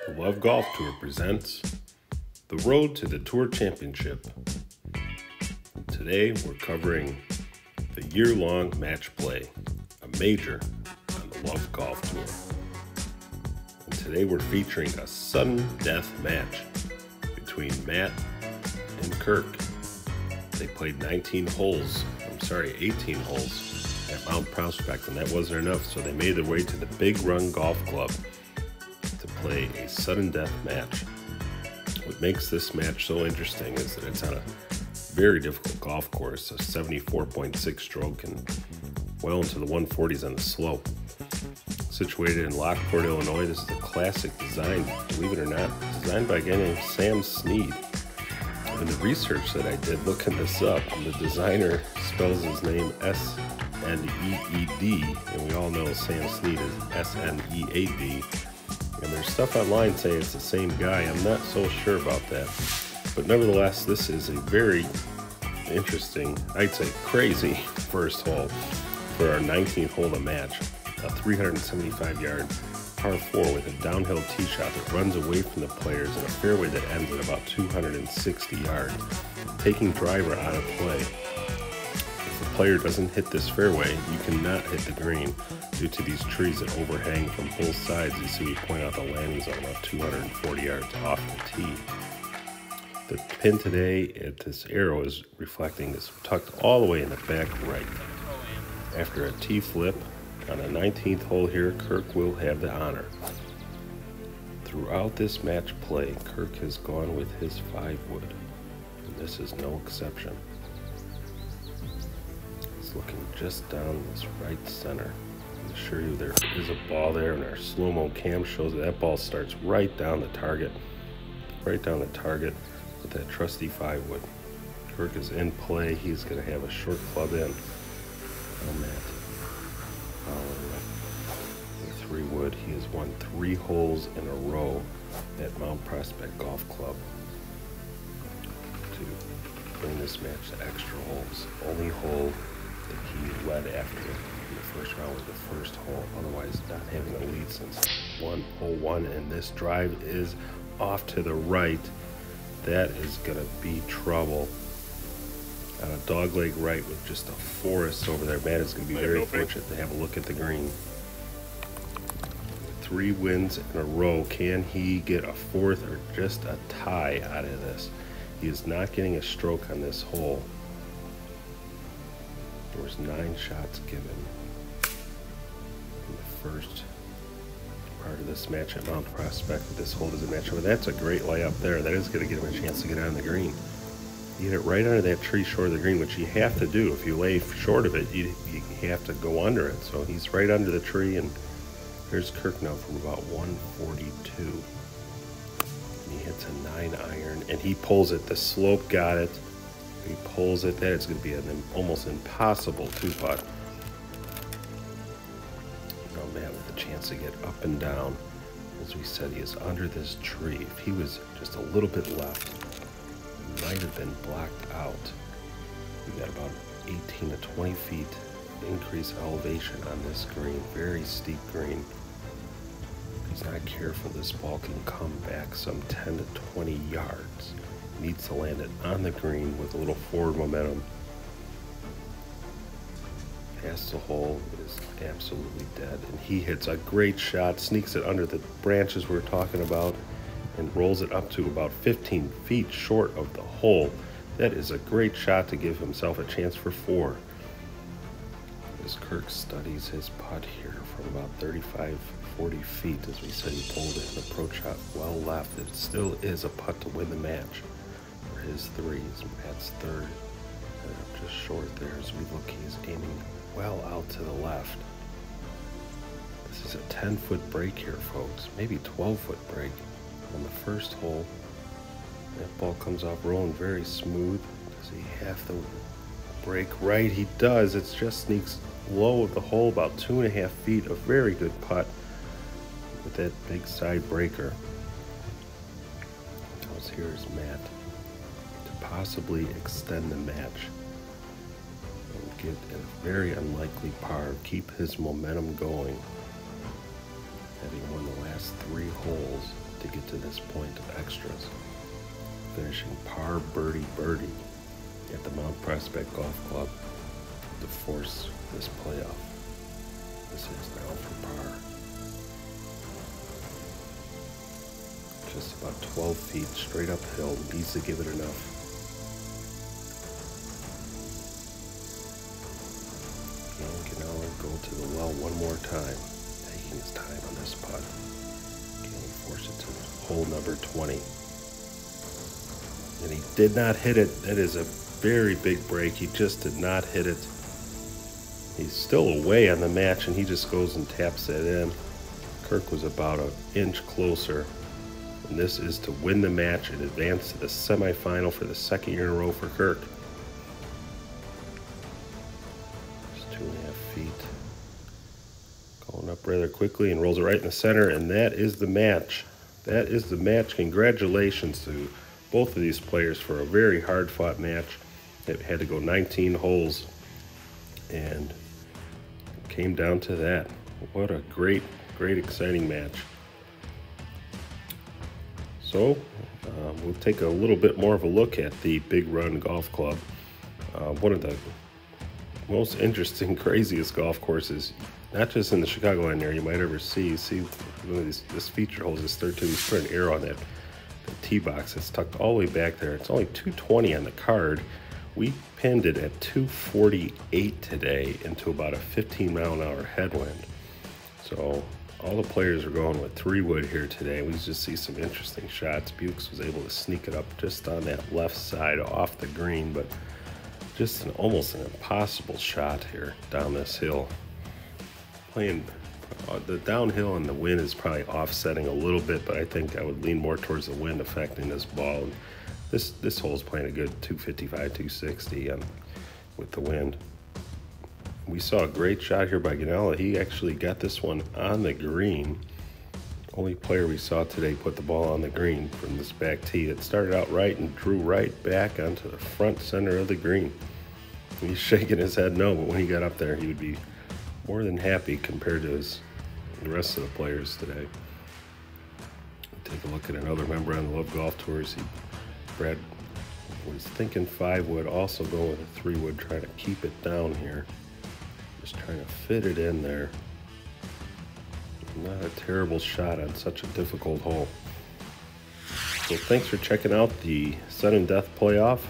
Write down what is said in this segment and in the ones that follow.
The Love Golf Tour presents The Road to the Tour Championship. Today we're covering the year-long match play, a major on the Love Golf Tour. And today we're featuring a sudden death match between Matt and Kirk. They played 18 holes at Mount Prospect, and that wasn't enough, so they made their way to the Big Run Golf Club to play a sudden death match. What makes this match so interesting is that it's on a very difficult golf course, a 74.6 stroke and well into the 140s on the slope. Situated in Lockport, Illinois, this is a classic design, believe it or not, designed by a guy named Sam Snead. In the research that I did looking this up, the designer spells his name S-N-E-E-D, and we all know Sam Snead is S-N-E-A-D. And there's stuff online saying it's the same guy. I'm not so sure about that. But nevertheless, this is a very interesting, I'd say crazy, first hole for our 19th hole of the match. A 375-yard par 4 with a downhill tee shot that runs away from the players in a fairway that ends at about 260 yards, taking driver out of play. If the player doesn't hit this fairway, you cannot hit the green due to these trees that overhang from both sides. You see we point out the landing zone about 240 yards off the tee. The pin today at this arrow is reflecting this tucked all the way in the back right. After a tee flip on the 19th hole here, Kirk will have the honor. Throughout this match play, Kirk has gone with his 5-wood, and this is no exception. He's looking just down this right center. I assure you there is a ball there, and our slow-mo cam shows that ball starts right down the target with that trusty 5-wood. Kirk is in play. He's going to have a short club in on that. The 3-wood. He has won 3 holes in a row at Mount Prospect Golf Club to bring this match to extra holes. Only hole that he led after in the first round was the first hole, otherwise not having a lead since 101, and this drive is off to the right. That is going to be trouble. On a dogleg right with just a forest over there. Matt is going to be very fortunate to have a look at the green. 3 wins in a row. Can he get a 4th or just a tie out of this? He is not getting a stroke on this hole. There was 9 shots given in the first part of this match at Mount Prospect. This hole doesn't match over. That's a great layup there. That is going to give him a chance to get on the green. You hit it right under that tree short of the green, which you have to do. If you lay short of it, you have to go under it. So he's right under the tree, and there's Kirk now from about 142. And he hits a 9-iron, and he pulls it. The slope got it. He pulls it. That is going to be an almost impossible 2-putt. Now Matt with a chance to get up and down. As we said, he is under this tree. If he was just a little bit left, might have been blocked out. We got about 18 to 20 feet increase elevation on this green, very steep green. If he's not careful, this ball can come back some 10 to 20 yards. Needs to land it on the green with a little forward momentum. Past the hole is absolutely dead, and he hits a great shot, sneaks it under the branches we're talking about, and rolls it up to about 15 feet short of the hole. That is a great shot to give himself a chance for 4. As Kirk studies his putt here from about 35, 40 feet, as we said, he pulled it, an approach shot well left. It still is a putt to win the match for his 3s. Matt's 3rd, just short there. As we look, he's aiming well out to the left. This is a 10-foot break here, folks, maybe 12-foot break. On the first hole, that ball comes off rolling very smooth. Does he have the break right? He does. It just sneaks low of the hole about 2.5 feet. A very good putt with that big side breaker. Now here's Matt to possibly extend the match and get a very unlikely par, keep his momentum going. Having won the last 3 holes to get to this point of extras. Finishing par birdie birdie at the Mount Prospect Golf Club to force this playoff. This is now for par. Just about 12 feet straight uphill, needs to give it enough. And Gonnella go to the well one more time, taking his time on this putt. Can he force it to hole number 20? And he did not hit it. That is a very big break. He just did not hit it. He's still away on the match, and he just goes and taps that in. Kirk was about an inch closer. And this is to win the match and advance to the semifinal for the second year in a row for Kirk. Just 2.5 feet. Going up rather quickly and rolls it right in the center, and that is the match. That is the match. Congratulations to both of these players for a very hard-fought match. It had to go 19 holes, and it came down to that. What a great, exciting match. So we'll take a little bit more of a look at the Big Run Golf Club. One of the most interesting, craziest golf courses, not just in the Chicagoland area, you might ever see. See one of this feature holes, this 13, he's put an arrow on that tee box. It's tucked all the way back there. It's only 220 on the card. We pinned it at 248 today into about a 15-mile-an-hour headwind. So all the players are going with 3-wood here today. We just see some interesting shots. Bukes was able to sneak it up just on that left side off the green, but just almost an impossible shot here down this hill. Playing the downhill and the wind is probably offsetting a little bit, but I think I would lean more towards the wind affecting this ball. This hole is playing a good 255, 260 with the wind. We saw a great shot here by Gonnella. He actually got this one on the green. Only player we saw today put the ball on the green from this back tee. It started out right and drew right back onto the front center of the green. He's shaking his head no, but when he got up there, he would be more than happy compared to the rest of the players today. Take a look at another member on the Love Golf Tours. Brad was thinking 5-wood, also going with a 3-wood, trying to keep it down here. Just trying to fit it in there. Not a terrible shot on such a difficult hole. So thanks for checking out the Sudden Death Playoff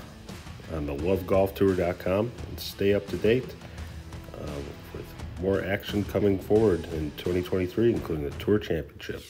on the lovegolftour.com, and stay up to date with more action coming forward in 2023, including the Tour Championship.